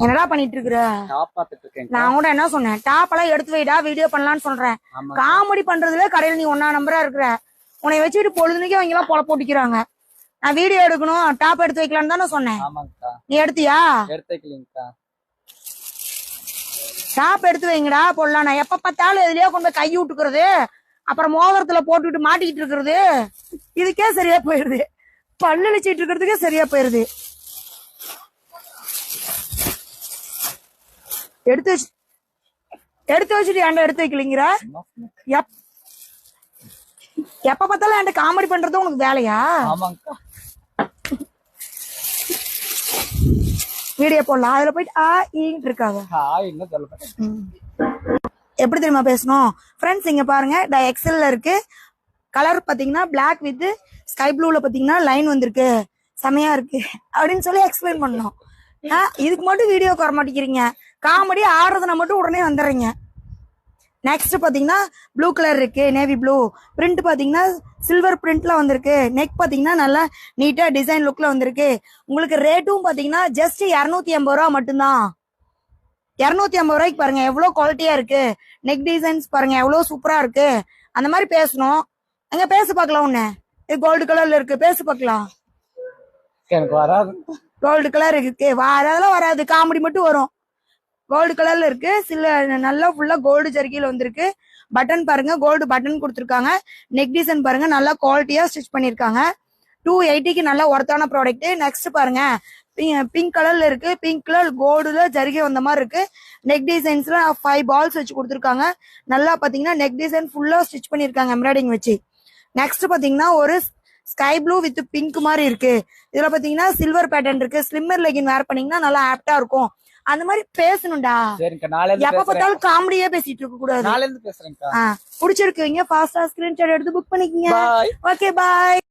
என்னடா பண்ணிட்டு இருக்கிற? நான் கூட என்ன சொன்னேன், டாப் எல்லாம் எடுத்து வைடா, வீடியோ பண்ணலாம்னு சொல்றேன். காமெடி பண்றதுல கடையில நீ ஒன்னா நம்பரா இருக்கிற. உன்னை வச்சுட்டு பொழுதுனைக்கு அவங்க எல்லாம் பொல போட்டிக்கிறாங்க. நான் வீடியோ எடுக்கணும், டாப் எடுத்து வைக்கலான்னு தானே சொன்னேன். நீ எடுத்தியா? டாப் எடுத்து வைங்கடா போடலாம். நான் எப்ப பார்த்தாலும் எதுலயோ கொண்டு கை விட்டுக்கிறது, அப்புறம் மோதிரத்துல போட்டுக்கிட்டு மாட்டிக்கிட்டு இருக்கிறது, இதுக்கே சரியா போயிருது. பல்லு அழிச்சிட்டு இருக்கிறதுக்கே சரியா போயிருது. எடுத்து வச்சுட்டு ஏன்டா எடுத்து வைக்கலீங்கிற? எப்ப பார்த்தாலும் என்கிட்ட காமெடி பண்றது உனக்கு வேலையா? வீடியோ போடலாம், அதுல போயிட்டு இருக்காங்க. எப்படி தெரியுமா பேசணும்? ஃப்ரெண்ட்ஸ் இங்க பாருங்க, எக்ஸல்ல இருக்கு. கலர் பாத்தீங்கன்னா பிளாக் வித் ஸ்கை ப்ளூல பாத்தீங்கன்னா லைன் வந்திருக்கு, செமையா இருக்கு அப்படின்னு சொல்லி எக்ஸ்பிளைன் பண்ணோம். இதுக்கு மட்டும் வீடியோக்கு வர மாட்டேங்கிறீங்க. காமெடி ஆடுறதுனா மட்டும் உடனே வந்துடுறீங்க. நெக்ஸ்ட் பாத்தீங்கன்னா ப்ளூ கலர் இருக்கு, நேவி ப்ளூ பிரிண்ட் பாத்தீங்கன்னா சில்வர் பிரிண்ட்ல வந்திருக்கு. நெக் பாத்தீங்கன்னா நல்லா நீட்டா டிசைன் லுக்ல வந்திருக்கு. உங்களுக்கு ரேட்டும் பாத்தீங்கன்னா ஜஸ்ட் 250 ரூபா மட்டும்தான். 250 ரூபாய்க்கு பாருங்க எவ்வளவு குவாலிட்டியா இருக்கு. நெக் டிசைன்ஸ் பாருங்க எவ்வளவு சூப்பரா இருக்கு. அந்த மாதிரி பேசணும். அங்க பேச பாக்கலாம். ஒண்ணு இது கோல்டு கலர்ல இருக்கு, பேச பாக்கலாம். எனக்கு வராது. கோல்டு கலர் இருக்கு, அதெல்லாம் வராது, காமெடி மட்டும் வரும். கோல்டு கலர்ல இருக்கு, சில நல்லா ஃபுல்லா கோல்டு ஜர்கில வந்திருக்கு. பட்டன் பாருங்க, கோல்டு பட்டன் கொடுத்துருக்காங்க. நெக் டிசைன் பாருங்க நல்லா குவாலிட்டியா ஸ்டிச் பண்ணிருக்காங்க. 280க்கு நல்ல ஒர்த்தான ப்ராடக்ட். நெக்ஸ்ட் பாருங்க, பிங்க் கலர்ல இருக்கு. பிங்க் கலர் கோல்டுல ஜருகை வந்த மாதிரி இருக்கு. நெக் டிசைன்ஸ்ல 5 பால்ஸ் வச்சு கொடுத்துருக்காங்க. நல்லா பாத்தீங்கன்னா நெக் டிசைன் ஃபுல்லா ஸ்டிச் பண்ணிருக்காங்க எம்ப்ராய்டிங் வச்சு. நெக்ஸ்ட் பாத்தீங்கன்னா ஒரு ஸ்கை ப்ளூ வித் பிங்க் மாதிரி இருக்கு. இதுல பாத்தீங்கன்னா சில்வர் பேட்டர்ன் இருக்கு. ஸ்லிம்மர் லெகின் வேர் பண்ணீங்கன்னா நல்லா ஆப்டா இருக்கும். அந்த மாதிரி பேசணும்டா. எப்ப பார்த்தாலும் காமெடியா பேசிட்டு இருக்க கூடாது. நாளைக்கு பேசுறேன். பிடிச்சிருக்கீங்க ஃபாஸ்டா ஸ்கிரீன்ஷாட் எடுத்து புக் பண்ணிக்கங்க. Okay bye.